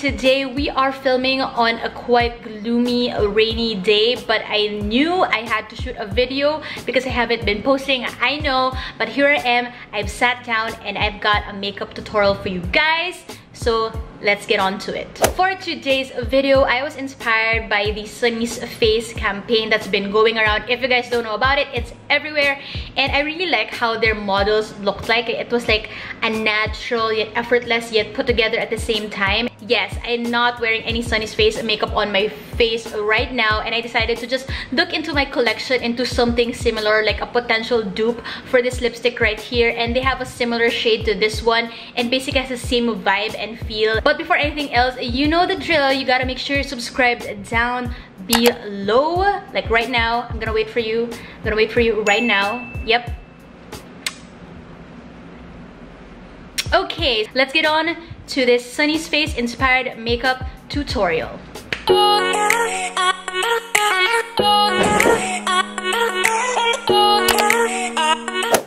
today we are filming on a quite gloomy, rainy day, but I knew I had to shoot a video because I haven't been posting, I know, but here I am. I've sat down and I've got a makeup tutorial for you guys. So let's get on to it. For today's video, I was inspired by the Sunnies Face campaign that's been going around. If you guys don't know about it, it's everywhere. And I really like how their models looked like. It was like a natural yet effortless yet put together at the same time. Yes, I'm not wearing any Sunnies Face makeup on my face right now, and I decided to just look into my collection into something similar, like a potential dupe for this lipstick right here. And they have a similar shade to this one and basically has the same vibe and feel. But before anything else, you know the drill. You gotta make sure you're subscribed down below, like right now. I'm gonna wait for you. I'm gonna wait for you right now. Yep. Okay, let's get on to this Sunnies Face inspired makeup tutorial.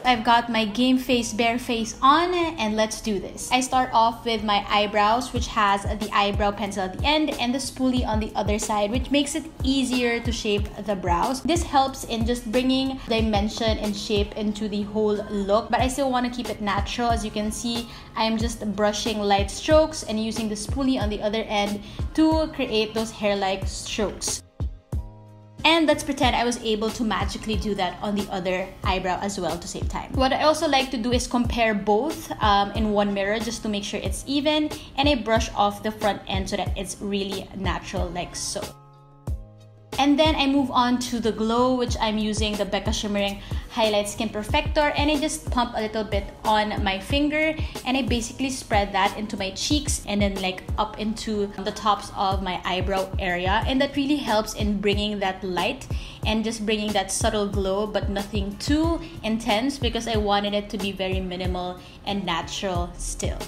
I've got my game face, bare face on, and let's do this. I start off with my eyebrows, which has the eyebrow pencil at the end and the spoolie on the other side, which makes it easier to shape the brows. This helps in just bringing dimension and shape into the whole look, but I still want to keep it natural. As you can see, I'm just brushing light strokes and using the spoolie on the other end to create those hair-like strokes. And let's pretend I was able to magically do that on the other eyebrow as well to save time. What I also like to do is compare both in one mirror just to make sure it's even, and I brush off the front end so that it's really natural, like so. And then I move on to the glow, which I'm using the Becca Shimmering Highlight Skin Perfector, and I just pump a little bit on my finger and I basically spread that into my cheeks and then like up into the tops of my eyebrow area, and that really helps in bringing that light and just bringing that subtle glow, but nothing too intense because I wanted it to be very minimal and natural still.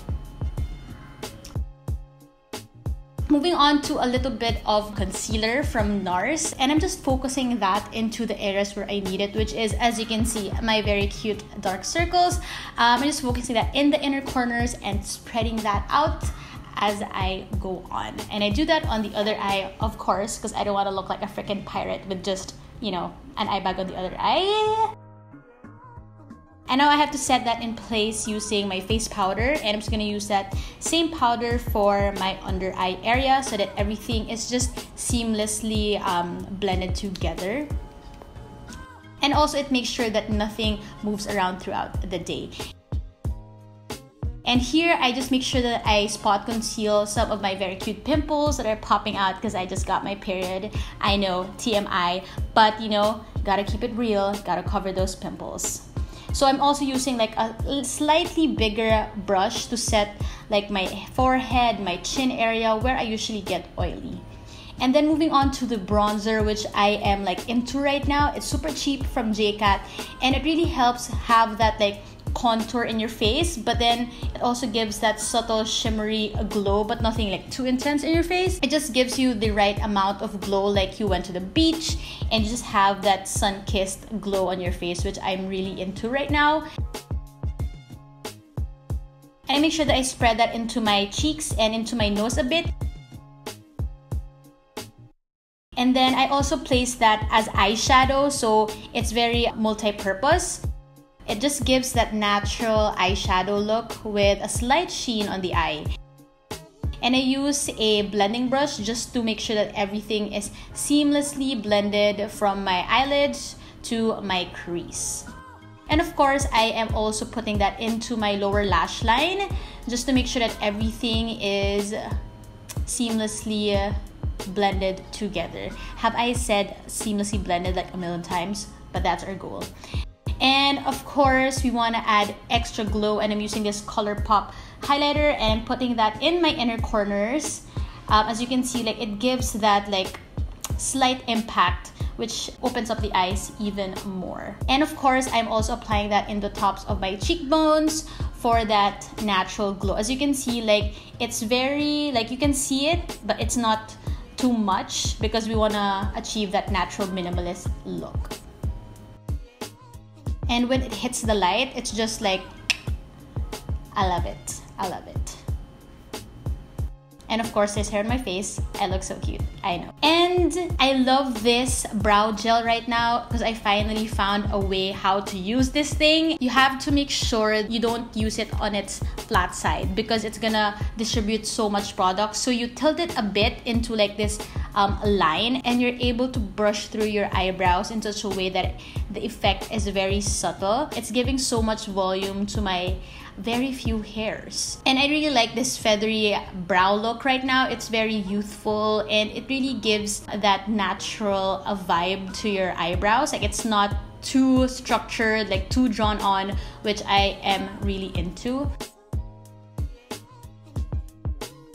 Moving on to a little bit of concealer from Nars, and I'm just focusing that into the areas where I need it, which is, as you can see, my very cute dark circles. I'm just focusing that in the inner corners and spreading that out as I go on. And I do that on the other eye, of course, because I don't want to look like a freaking pirate with just, you know, an eye bag on the other eye. And now I have to set that in place using my face powder, and I'm just going to use that same powder for my under eye area so that everything is just seamlessly blended together. And also it makes sure that nothing moves around throughout the day. And here I just make sure that I spot conceal some of my very cute pimples that are popping out because I just got my period. I know, TMI, but you know, gotta keep it real, gotta cover those pimples. So I'm also using like a slightly bigger brush to set like my forehead, my chin area where I usually get oily. And then moving on to the bronzer, which I am like into right now. It's super cheap from Jcat, and it really helps have that like contour in your face, but then it also gives that subtle shimmery glow, but nothing like too intense in your face. It just gives you the right amount of glow, like you went to the beach and you just have that sun-kissed glow on your face, which I'm really into right now. And I make sure that I spread that into my cheeks and into my nose a bit. And then I also place that as eyeshadow, so it's very multi-purpose. It just gives that natural eyeshadow look with a slight sheen on the eye. And I use a blending brush just to make sure that everything is seamlessly blended from my eyelids to my crease. And of course, I am also putting that into my lower lash line just to make sure that everything is seamlessly blended together. Have I said seamlessly blended like a million times? But that's our goal. And of course, we want to add extra glow, and I'm using this Colourpop highlighter and I'm putting that in my inner corners. As you can see, like it gives that like slight impact, which opens up the eyes even more. And of course, I'm also applying that in the tops of my cheekbones for that natural glow. As you can see, like it's very, like you can see it, but it's not too much because we want to achieve that natural minimalist look. And when it hits the light, it's just like, I love it. I love it. And of course, there's hair on my face. I look so cute, I know. And I love this brow gel right now because I finally found a way how to use this thing. You have to make sure you don't use it on its flat side because it's gonna distribute so much product. So you tilt it a bit into like this line, and you're able to brush through your eyebrows in such a way that the effect is very subtle. It's giving so much volume to my very few hairs. And I really like this feathery brow look right now. It's very youthful and it really gives that natural vibe to your eyebrows. Like it's not too structured, like too drawn on, which I am really into.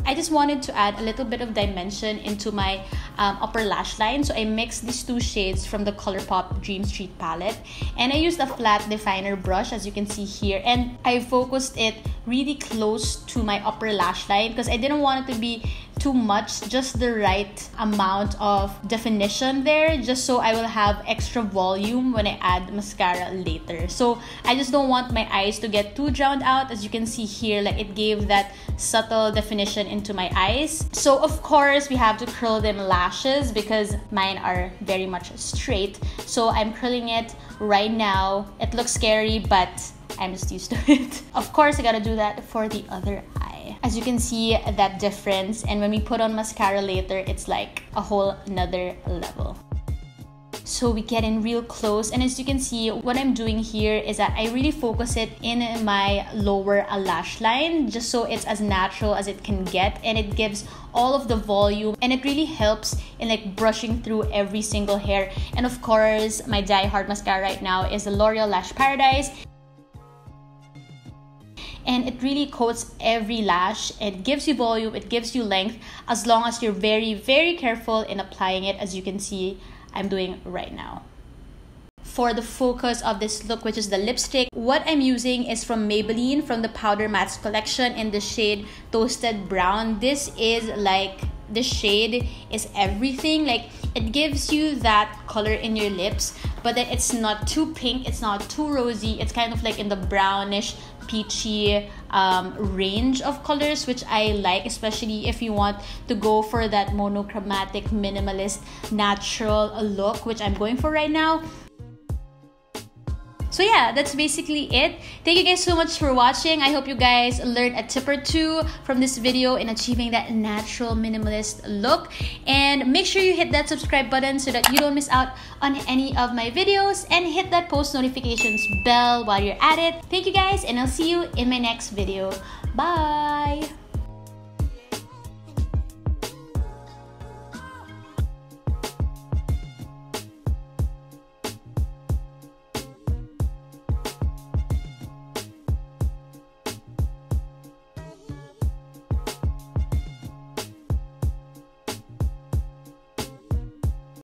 I just wanted to add a little bit of dimension into my upper lash line. So I mixed these two shades from the Colourpop Dream Street palette. And I used a flat definer brush, as you can see here. And I focused it really close to my upper lash line because I didn't want it to be too much, just the right amount of definition there, just so I will have extra volume when I add mascara later. So I just don't want my eyes to get too drowned out. As you can see here, like it gave that subtle definition into my eyes. So of course we have to curl them lashes because mine are very much straight. So I'm curling it right now. It looks scary, but I'm just used to it. Of course, I gotta do that for the other eye. As you can see that difference, and when we put on mascara later, it's like a whole another level. So we get in real close, and as you can see, what I'm doing here is that I really focus it in my lower lash line just so it's as natural as it can get, and it gives all of the volume, and it really helps in like brushing through every single hair. And of course, my die-hard mascara right now is the L'Oreal Lash Paradise. And it really coats every lash. It gives you volume, it gives you length, as long as you're very, very careful in applying it, as you can see I'm doing right now. For the focus of this look, which is the lipstick, what I'm using is from Maybelline, from the Powder Mattes collection in the shade Toasted Brown. This is like, the shade is everything. Like it gives you that color in your lips, but then it's not too pink, it's not too rosy. It's kind of like in the brownish peachy range of colors, which I like, especially if you want to go for that monochromatic minimalist natural look, which I'm going for right now. So yeah, that's basically it. Thank you guys so much for watching. I hope you guys learned a tip or two from this video in achieving that natural minimalist look. And make sure you hit that subscribe button so that you don't miss out on any of my videos, and hit that post notifications bell while you're at it. Thank you guys, and I'll see you in my next video. Bye!